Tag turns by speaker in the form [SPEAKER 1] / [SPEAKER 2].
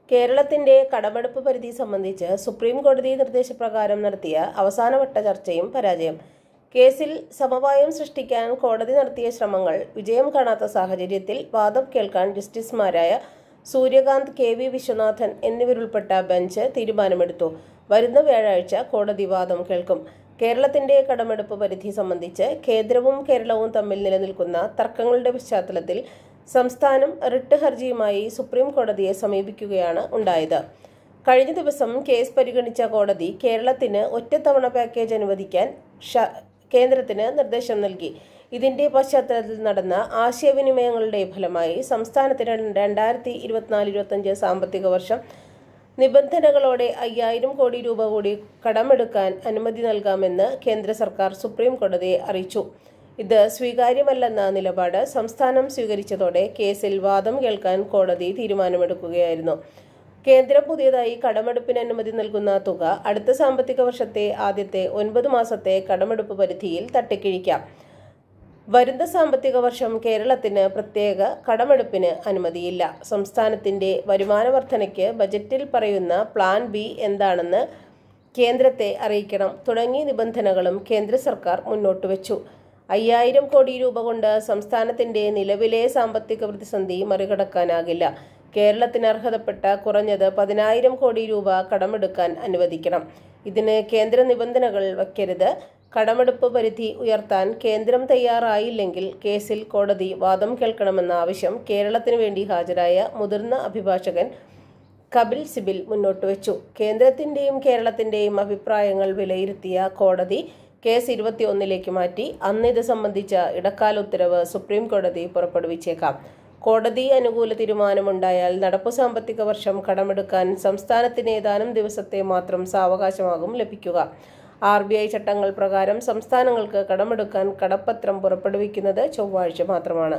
[SPEAKER 1] കേരളത്തിന്റെ കടമെടുപ്പ് പരിധി സംബന്ധിച്ച് സുപ്രീം കോടതി നിർദ്ദേശപ്രകാരം നടത്തിയ അവസാനവട്ട ചർച്ചയും പരാജയം. കേസിൽ സമവായം സൃഷ്ടിക്കാൻ കോടതി നടത്തിയ ശ്രമങ്ങൾ വിജയം കാണാത്ത സാഹചര്യത്തിൽ വാദം കേൾക്കാൻ ജസ്റ്റിസുമാരായ സൂര്യകാന്ത്, KV വിശ്വനാഥൻ എന്നിവരുൾപ്പെട്ട ബെഞ്ച് തീരുമാനമെടുത്തു. വരുന്ന വ്യാഴാഴ്ച കോടതി വാദം കേൾക്കും. കേരളത്തിന്റെ കടമെടുപ്പ് പരിധി സംബന്ധിച്ച് കേന്ദ്രവും കേരളവും തമ്മിൽ നിലനിൽക്കുന്ന തർക്കങ്ങളുടെ പശ്ചാത്തലത്തിൽ സംസ്ഥാനം റിട്ട് ഹർജിയുമായി സുപ്രീം കോടതിയെ സമീപിക്കുകയാണ് ഉണ്ടായത്. കഴിഞ്ഞ ദിവസം കേസ് പരിഗണിച്ച കോടതി കേരളത്തിന് ഒറ്റത്തവണ പാക്കേജ് അനുവദിക്കാൻ കേന്ദ്രത്തിന് നിർദ്ദേശം നൽകി. ഇതിന്റെ പശ്ചാത്തലത്തിൽ നടന്ന ആശയവിനിമയങ്ങളുടെ ഫലമായി സംസ്ഥാനത്തിന് 2024-25 സാമ്പത്തിക വർഷം നിബന്ധനകളോടെ 5000 കോടി രൂപ കൂടി കടമെടുക്കാൻ അനുമതി നൽകാമെന്ന് കേന്ദ്ര സർക്കാർ സുപ്രീം കോടതിയെ അറിയിച്ചു. ഇത് സ്വീകാര്യമല്ലെന്ന നിലപാട് സംസ്ഥാനം സ്വീകരിച്ചതോടെ കേസിൽ വാദം കേൾക്കാൻ കോടതി തീരുമാനമെടുക്കുകയായിരുന്നു. കേന്ദ്രം പുതിയതായി കടമെടുപ്പിന് അനുമതി നൽകുന്ന തുക അടുത്ത സാമ്പത്തിക വർഷത്തെ ആദ്യത്തെ 9 മാസത്തെ കടമെടുപ്പ് പരിധിയിൽ തട്ടിക്കിഴിക്കാം. വരുന്ന സാമ്പത്തിക വർഷം കേരളത്തിന് പ്രത്യേക കടമെടുപ്പിന് അനുമതിയില്ല. സംസ്ഥാനത്തിന്റെ വരുമാന വർധനയ്ക്ക് ബജറ്റിൽ പറയുന്ന പ്ലാൻ B എന്താണെന്ന് കേന്ദ്രത്തെ അറിയിക്കണം തുടങ്ങിയ നിബന്ധനകളും കേന്ദ്ര സർക്കാർ മുന്നോട്ട് വെച്ചു. 5000 കോടി രൂപ കൊണ്ട് സംസ്ഥാനത്തിന്റെ നിലവിലെ സാമ്പത്തിക പ്രതിസന്ധി മറികടക്കാനാകില്ല. കേരളത്തിന് അർഹതപ്പെട്ട കുറഞ്ഞത് 10000 കോടി രൂപ കടമെടുക്കാൻ അനുവദിക്കണം. ഇതിന് കേന്ദ്ര നിബന്ധനകൾ വയ്ക്കരുത്. കടമെടുപ്പ് പരിധി ഉയർത്താൻ കേന്ദ്രം തയ്യാറായില്ലെങ്കിൽ കേസിൽ കോടതി വാദം കേൾക്കണമെന്ന ആവശ്യം കേരളത്തിന് വേണ്ടി ഹാജരായ മുതിർന്ന അഭിഭാഷകൻ കപിൽ സിബൽ മുന്നോട്ട് വെച്ചു. കേന്ദ്രത്തിന്റെയും കേരളത്തിന്റെയും അഭിപ്രായങ്ങൾ വിലയിരുത്തിയ കോടതി കേസ് 21 മാറ്റി. അന്ന് ഇത് സംബന്ധിച്ച ഇടക്കാല ഉത്തരവ് സുപ്രീം കോടതി പുറപ്പെടുവിച്ചേക്കാം. കോടതി അനുകൂല തീരുമാനമുണ്ടായാൽ നടപ്പു സാമ്പത്തിക വർഷം കടമെടുക്കാൻ സംസ്ഥാനത്തിന് ഏതാനും ദിവസത്തെ മാത്രം സാവകാശമാകും ലഭിക്കുക. RBI ചട്ടങ്ങൾ പ്രകാരം സംസ്ഥാനങ്ങൾക്ക് കടമെടുക്കാൻ കടപ്പത്രം പുറപ്പെടുവിക്കുന്നത് ചൊവ്വാഴ്ച മാത്രമാണ്.